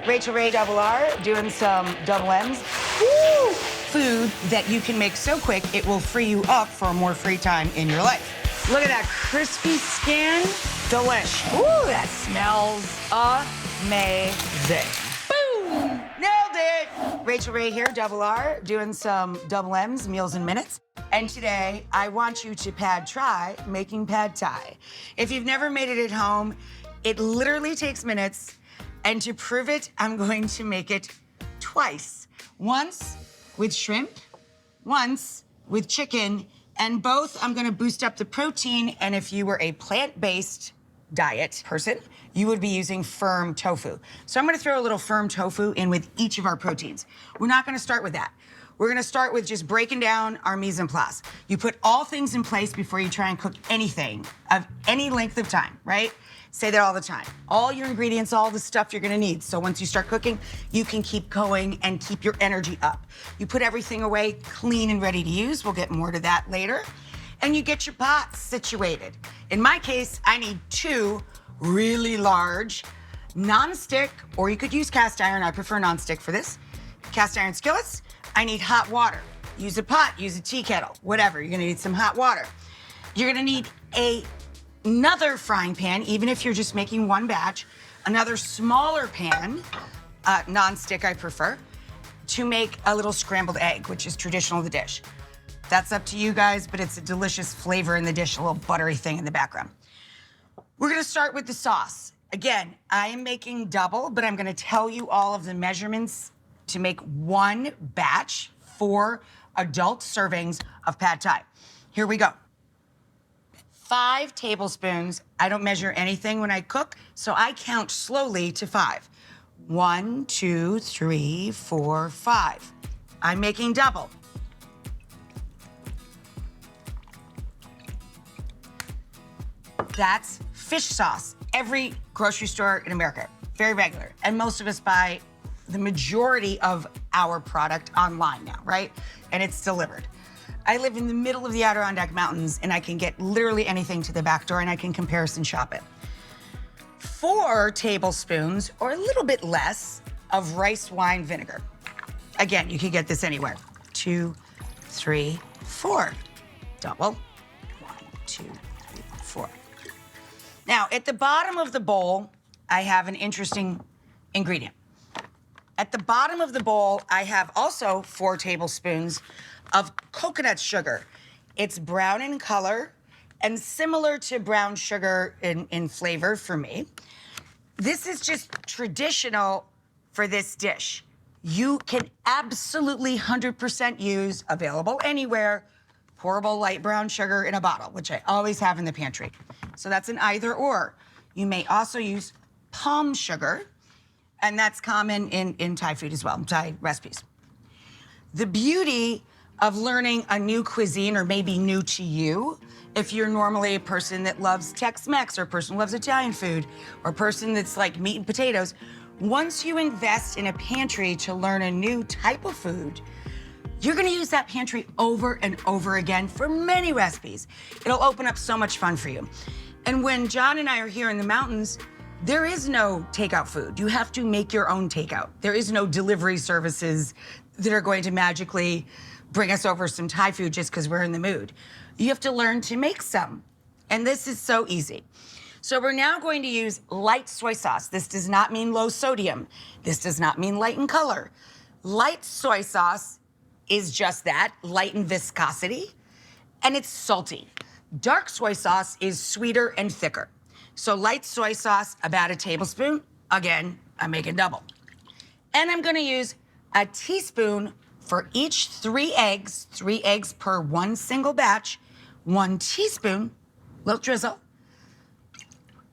Rachael Ray double R doing some double M's. Woo! Food that you can make so quick it will free you up for more free time in your life. Look at that crispy skin. Delish. Ooh, that smells amazing. Boom! Nailed it! Rachael Ray here, double R, doing some double M's, meals in minutes. And today, I want you to try making pad thai. If you've never made it at home, it literally takes minutes. And to prove it, I'm going to make it twice. Once with shrimp, once with chicken, and both I'm gonna boost up the protein. And if you were a plant-based diet person, you would be using firm tofu. So I'm gonna throw a little firm tofu in with each of our proteins. We're not gonna start with that. We're gonna start with just breaking down our mise en place. You put all things in place before you try and cook anything of any length of time, right? Say that all the time. All your ingredients, all the stuff you're gonna need. So once you start cooking, you can keep going and keep your energy up. You put everything away clean and ready to use. We'll get more to that later. And you get your pots situated. In my case, I need 2 really large non-stick, or you could use cast iron. I prefer non-stick for this. Cast iron skillets. I need hot water. Use a pot, use a tea kettle, whatever. You're gonna need some hot water. You're gonna need another frying pan, even if you're just making one batch, another smaller pan, non-stick I prefer, to make a little scrambled egg, which is traditional of the dish. That's up to you guys, but it's a delicious flavor in the dish, a little buttery thing in the background. We're gonna start with the sauce. Again, I am making double, but I'm gonna tell you all of the measurements to make one batch for adult servings of pad thai. Here we go. 5 tablespoons. I don't measure anything when I cook, so I count slowly to 5. 1, 2, 3, 4, 5. I'm making double. That's fish sauce. Every grocery store in America, very regular. And most of us buy the majority of our product online now, right? And it's delivered. I live in the middle of the Adirondack Mountains, and I can get literally anything to the back door, and I can comparison shop it. 4 tablespoons, or a little bit less, of rice wine vinegar. Again, you can get this anywhere. 2, 3, 4. Double. 1, 2, 3, 4. Now, at the bottom of the bowl, I have an interesting ingredient. At the bottom of the bowl, I have also 4 tablespoons of coconut sugar. It's brown in color and similar to brown sugar in flavor for me. This is just traditional for this dish. You can absolutely 100% use, available anywhere, pourable light brown sugar in a bottle, which I always have in the pantry. So that's an either or. You may also use palm sugar, and that's common in Thai food as well, Thai recipes. The beauty of learning a new cuisine, or maybe new to you, if you're normally a person that loves Tex-Mex, or a person who loves Italian food, or a person that's like meat and potatoes, once you invest in a pantry to learn a new type of food, you're gonna use that pantry over and over again for many recipes. It'll open up so much fun for you. And when John and I are here in the mountains, there is no takeout food. You have to make your own takeout. There is no delivery services that are going to magically bring us over some Thai food just because we're in the mood. You have to learn to make some. And this is so easy. So we're now going to use light soy sauce. This does not mean low sodium. This does not mean light in color. Light soy sauce is just that, light in viscosity, and it's salty. Dark soy sauce is sweeter and thicker. So light soy sauce, about a tablespoon. Again, I'm making double. And I'm gonna use a teaspoon for each 3 eggs per 1 single batch, 1 teaspoon, little drizzle.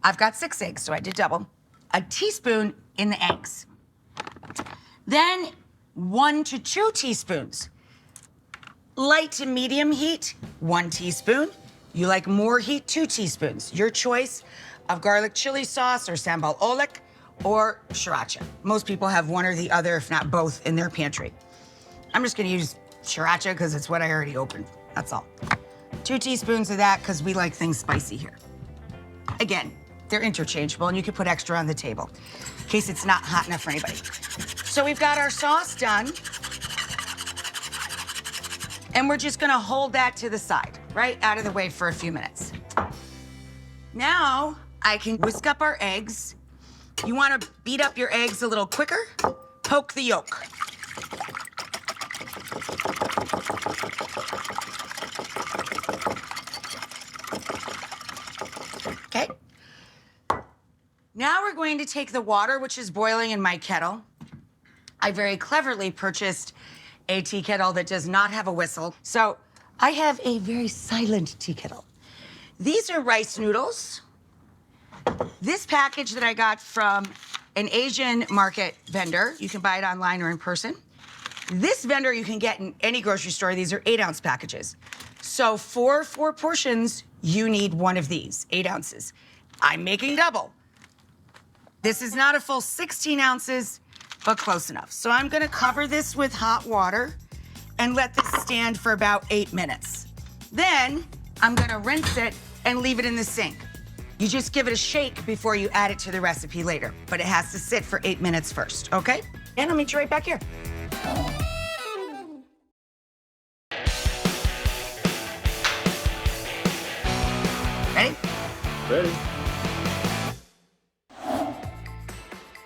I've got 6 eggs, so I did double. A teaspoon in the eggs. Then 1 to 2 teaspoons. Light to medium heat, 1 teaspoon. You like more heat, 2 teaspoons. Your choice of garlic chili sauce or sambal oelek or sriracha. Most people have one or the other, if not both, in their pantry. I'm just gonna use sriracha because it's what I already opened, that's all. 2 teaspoons of that because we like things spicy here. Again, They're interchangeable, and you can put extra on the table in case it's not hot enough for anybody. So we've got our sauce done. And we're just gonna hold that to the side, right out of the way for a few minutes. Now, I can whisk up our eggs. You wanna beat up your eggs a little quicker, poke the yolk. Okay. Now we're going to take the water, which is boiling in my kettle. I very cleverly purchased a tea kettle that does not have a whistle. So I have a very silent tea kettle. These are rice noodles. This package that I got from an Asian market vendor, you can buy it online or in person. This vendor you can get in any grocery store. These are 8-ounce packages. So for 4 portions, you need one of these, 8 ounces. I'm making double. This is not a full 16 ounces, but close enough. So I'm gonna cover this with hot water and let this stand for about 8 minutes. Then I'm gonna rinse it and leave it in the sink. You just give it a shake before you add it to the recipe later, but it has to sit for 8 minutes first, okay? And I'll meet you right back here. Ready? Ready.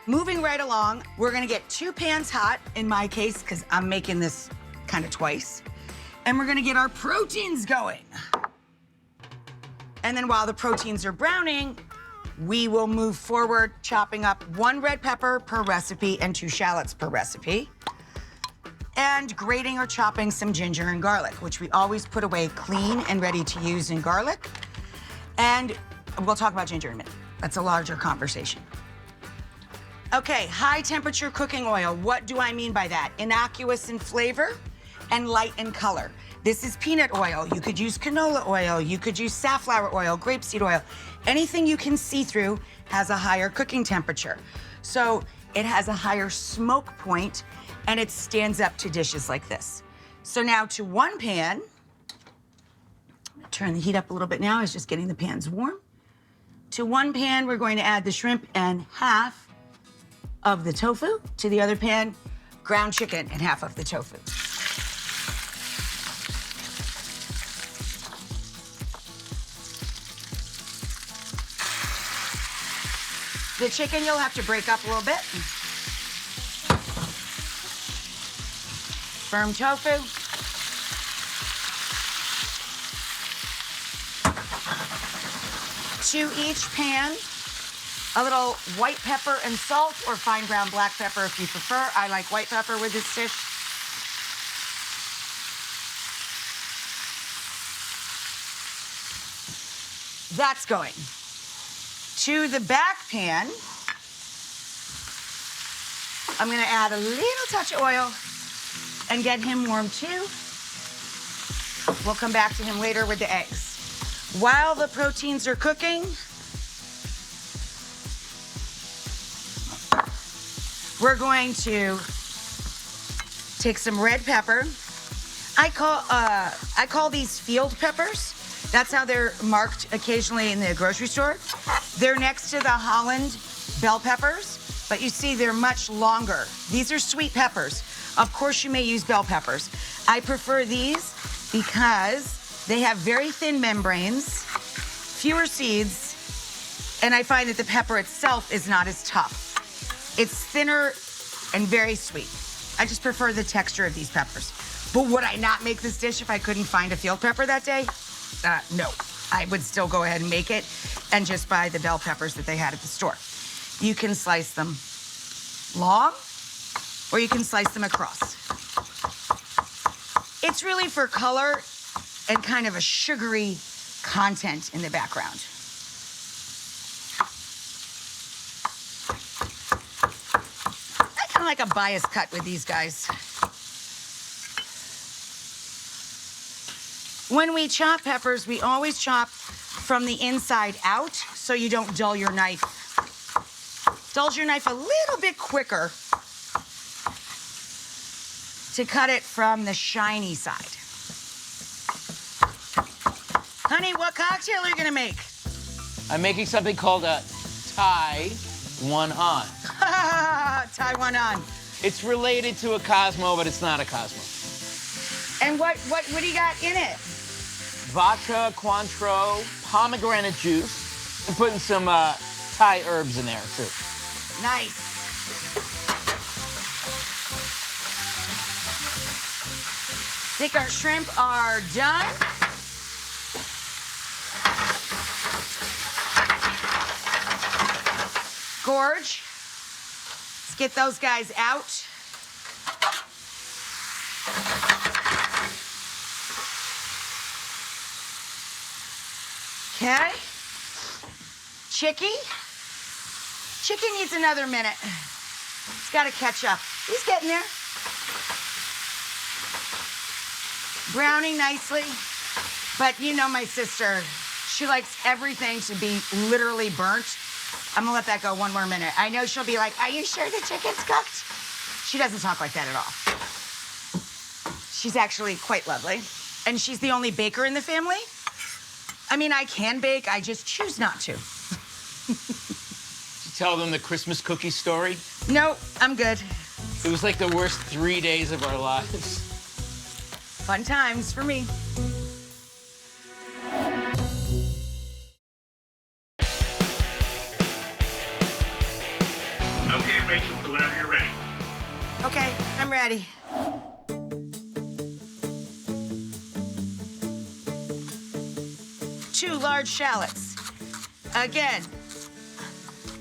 Moving right along, we're gonna get 2 pans hot, in my case, because I'm making this kind of twice. And we're gonna get our proteins going. And then while the proteins are browning, we will move forward, chopping up 1 red pepper per recipe and 2 shallots per recipe. And grating or chopping some ginger and garlic, which we always put away clean and ready to use in garlic. And we'll talk about ginger in a minute. That's a larger conversation. Okay, high temperature cooking oil. What do I mean by that? Innocuous in flavor and light in color. This is peanut oil. You could use canola oil. You could use safflower oil, grapeseed oil. Anything you can see through has a higher cooking temperature. So it has a higher smoke point and it stands up to dishes like this. So now to 1 pan, turn the heat up a little bit now, it's just getting the pans warm. To 1 pan, we're going to add the shrimp and half of the tofu. To the other pan, ground chicken and half of the tofu. The chicken you'll have to break up a little bit. Firm tofu. To each pan, a little white pepper and salt, or fine ground black pepper if you prefer. I like white pepper with this dish. That's going. To the back pan, I'm gonna add a little touch of oil and get him warm too. We'll come back to him later with the eggs. While the proteins are cooking, we're going to take some red pepper. I call these field peppers. That's how they're marked occasionally in the grocery store. They're next to the Holland bell peppers, but you see they're much longer. These are sweet peppers. Of course you may use bell peppers. I prefer these because they have very thin membranes, fewer seeds, and I find that the pepper itself is not as tough. It's thinner and very sweet. I just prefer the texture of these peppers. But would I not make this dish if I couldn't find a field pepper that day? No, I would still go ahead and make it and just buy the bell peppers that they had at the store. You can slice them long or you can slice them across. It's really for color and kind of a sugary content in the background. I kind of like a bias cut with these guys. When we chop peppers, we always chop from the inside out so you don't dull your knife. Dulls your knife a little bit quicker to cut it from the shiny side. Honey, what cocktail are you gonna make? I'm making something called a tie one on. Tie one on. It's related to a Cosmo, but it's not a Cosmo. And what do you got in it? Vodka, Cointreau, pomegranate juice, and putting some Thai herbs in there, too. Nice. I think our shrimp are done. Gorge. Let's get those guys out. Okay. Chicky needs another minute. He's got to catch up. He's getting there. Browning nicely. But you know my sister, she likes everything to be literally burnt. I'm gonna let that go one more minute. I know she'll be like, are you sure the chicken's cooked? She doesn't talk like that at all. She's actually quite lovely. And she's the only baker in the family. I mean, I can bake, I just choose not to. Did you tell them the Christmas cookie story? No, I'm good. It was like the worst 3 days of our lives. Fun times for me. Okay, Rachel, so whenever you're ready. Okay, I'm ready. Two large shallots. Again,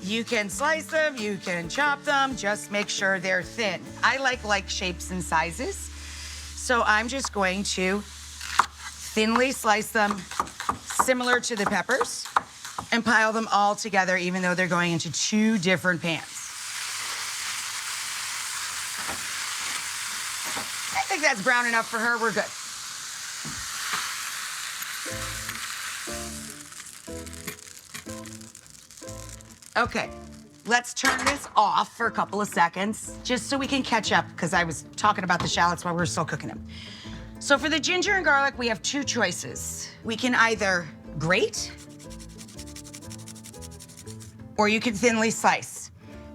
you can slice them, you can chop them, just make sure they're thin. I like shapes and sizes, so I'm just going to thinly slice them similar to the peppers and pile them all together even though they're going into two different pans. I think that's brown enough for her, we're good. Okay, let's turn this off for a couple of seconds, just so we can catch up, because I was talking about the shallots while we were still cooking them. So for the ginger and garlic, we have two choices. We can either grate, or you can thinly slice.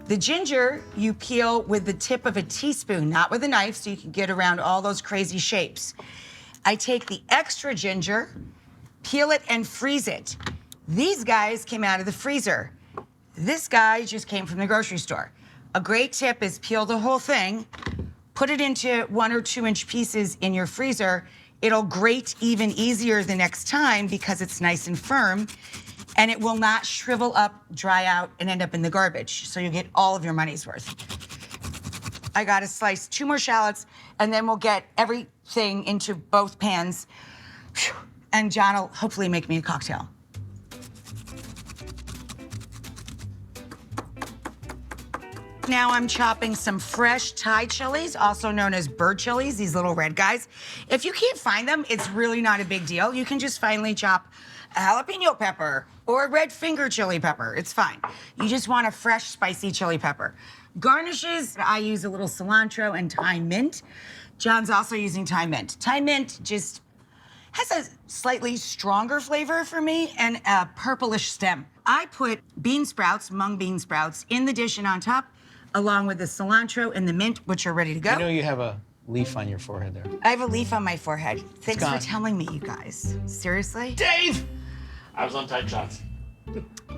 The ginger, you peel with the tip of a teaspoon, not with a knife, so you can get around all those crazy shapes. I take the extra ginger, peel it, and freeze it. These guys came out of the freezer. This guy just came from the grocery store. A great tip is peel the whole thing, put it into 1 or 2 inch pieces in your freezer. It'll grate even easier the next time because it's nice and firm, and it will not shrivel up, dry out, and end up in the garbage. So you get all of your money's worth. I gotta slice 2 more shallots, and then we'll get everything into both pans. Whew. And John will hopefully make me a cocktail. Now I'm chopping some fresh Thai chilies, also known as bird chilies, these little red guys. If you can't find them, it's really not a big deal. You can just finely chop a jalapeno pepper or a red finger chili pepper. It's fine. You just want a fresh, spicy chili pepper. Garnishes, I use a little cilantro and Thai mint. John's also using Thai mint. Thai mint just has a slightly stronger flavor for me and a purplish stem. I put bean sprouts, mung bean sprouts, in the dish and on top, along with the cilantro and the mint, which are ready to go. I know you have a leaf on your forehead there. I have a leaf on my forehead. Thanks for gone. telling me, you guys. Seriously? Dave! I was on tight shots.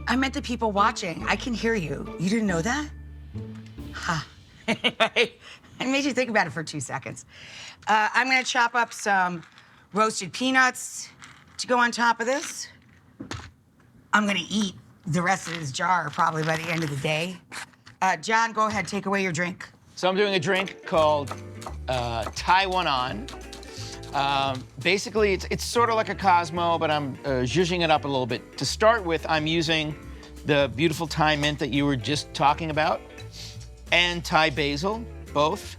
I meant the people watching. I can hear you. You didn't know that? Ha. Anyway, I made you think about it for 2 seconds. I'm gonna chop up some roasted peanuts to go on top of this. I'm gonna eat the rest of this jar probably by the end of the day. John, go ahead, take away your drink. So I'm doing a drink called Tie One On. Basically, it's sort of like a Cosmo, but I'm zhuzhing it up a little bit. To start with, I'm using the beautiful Thai mint that you were just talking about, and Thai basil, both,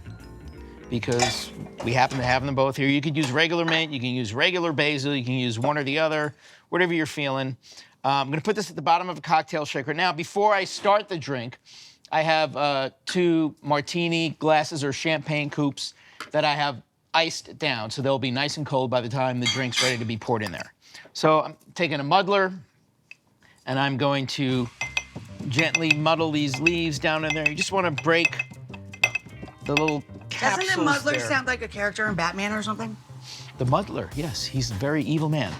because we happen to have them both here. You could use regular mint, you can use regular basil, you can use one or the other, whatever you're feeling. I'm gonna put this at the bottom of a cocktail shaker. Now, before I start the drink, I have 2 martini glasses or champagne coupes that I have iced down, so they'll be nice and cold by the time the drink's ready to be poured in there. So I'm taking a muddler, and I'm going to gently muddle these leaves down in there. You just want to break the little capsules. Doesn't the muddler there. sound like a character in Batman or something? The muddler, yes, he's a very evil man.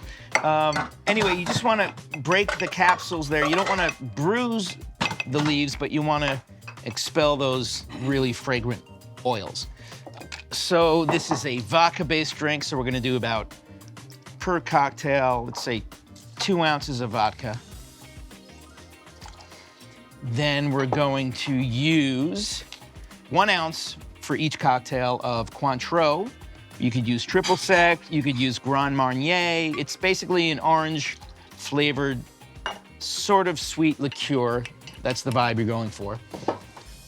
Anyway, you just want to break the capsules there. You don't want to bruise the leaves, but you want to expel those really fragrant oils. So this is a vodka-based drink, so we're gonna do about, per cocktail, let's say 2 ounces of vodka. Then we're going to use 1 ounce for each cocktail of Cointreau. You could use triple sec, you could use Grand Marnier. It's basically an orange flavored, sort of sweet liqueur. That's the vibe you're going for.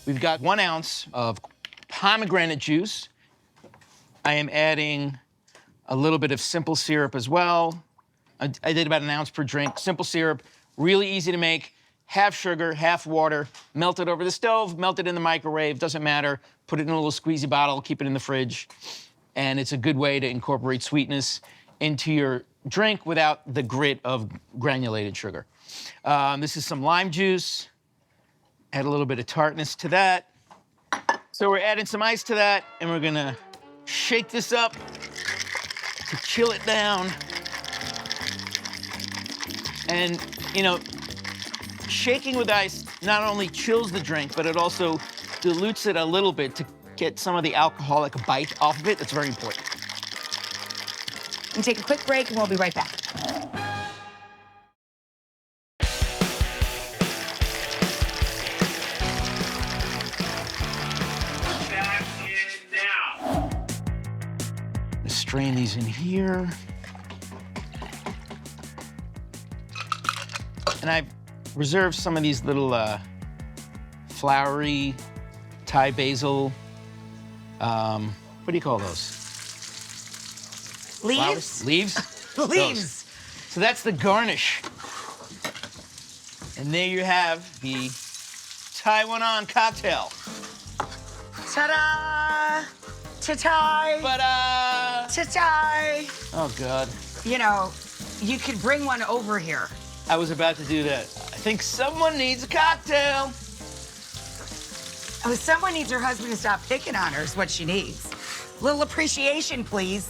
We've got 1 ounce of pomegranate juice. I am adding a little bit of simple syrup as well. I did about 1 ounce per drink. Simple syrup, really easy to make. Half sugar, half water. Melt it over the stove, melt it in the microwave, doesn't matter. Put it in a little squeezy bottle, keep it in the fridge. And it's a good way to incorporate sweetness into your drink without the grit of granulated sugar. This is some lime juice. Add a little bit of tartness to that. So we're adding some ice to that, and we're gonna shake this up to chill it down. And, you know, shaking with ice not only chills the drink, but it also dilutes it a little bit to get some of the alcoholic bite off of it. That's very important. And take a quick break, and we'll be right back. Back in now. Strain these in here. And I've reserved some of these little flowery Thai basil, what do you call those? Leaves? Leaves? Leaves. Those. So that's the garnish. And there you have the Taiwan cocktail. Ta-da! Ta-tai! Ta-da! Ta-tai! Oh, God. You know, you could bring one over here. I was about to do that. I think someone needs a cocktail. Oh, someone needs her husband to stop picking on her is what she needs. A little appreciation, please.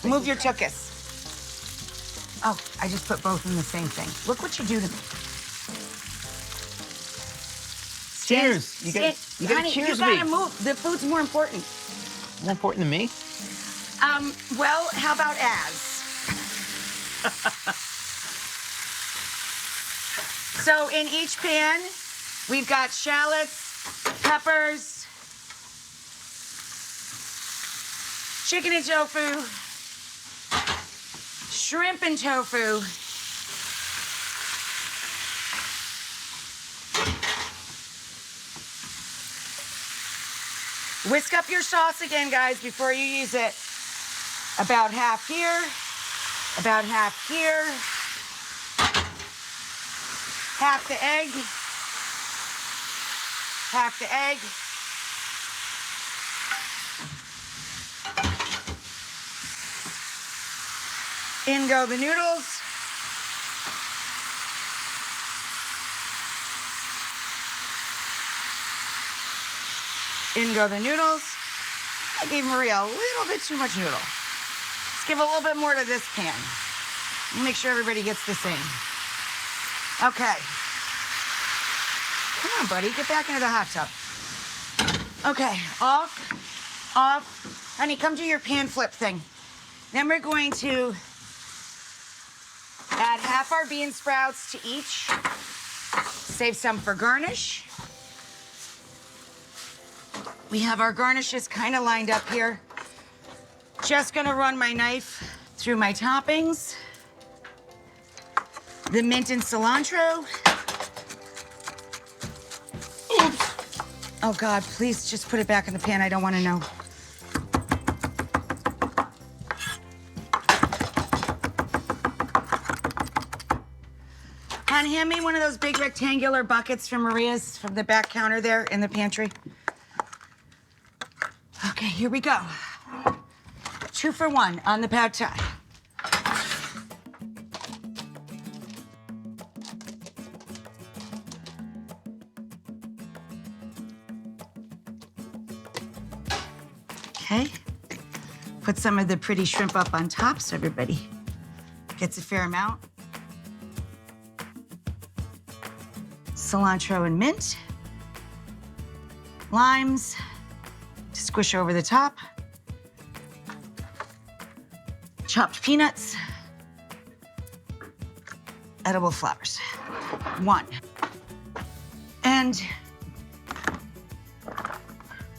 Move your tuchus. Oh, I just put both in the same thing. Look what you do to me. Cheers. You gotta Honey, cheers you gotta me. move. The food's more important. More important than me? Well, how about as? So in each pan, we've got shallots, peppers, chicken and tofu, shrimp and tofu, whisk up your sauce again, guys, before you use it. About half here, about half here. Half the egg. Half the egg. In go the noodles. In go the noodles. I gave Maria a little bit too much noodle. Let's give a little bit more to this pan. Make sure everybody gets the same. Okay. Come on, buddy. Get back into the hot tub. Okay. Off. Off. Honey, come do your pan flip thing. Then we're going to add half our bean sprouts to each. Save some for garnish. We have our garnishes kind of lined up here. Just gonna run my knife through my toppings. The mint and cilantro. Oops. Oh God, please just put it back in the pan. I don't want to know. Hon, hand me one of those big rectangular buckets from Maria's from the back counter there in the pantry. Okay, here we go. 2 for 1 on the pad thai. Okay. Put some of the pretty shrimp up on top so everybody gets a fair amount. Cilantro and mint. Limes to squish over the top. Chopped peanuts. Edible flowers. 1. And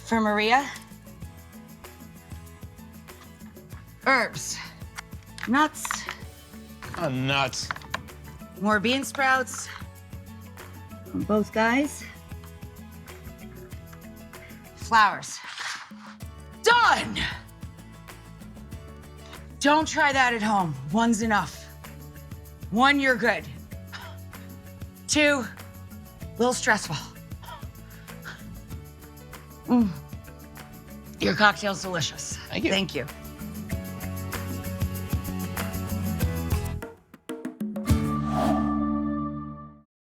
for Maria, herbs, nuts, Nuts. more bean sprouts on both guys. Flowers. Done! Don't try that at home. 1's enough. 1, you're good. 2, a little stressful. Your cocktail's delicious. Thank you. Thank you.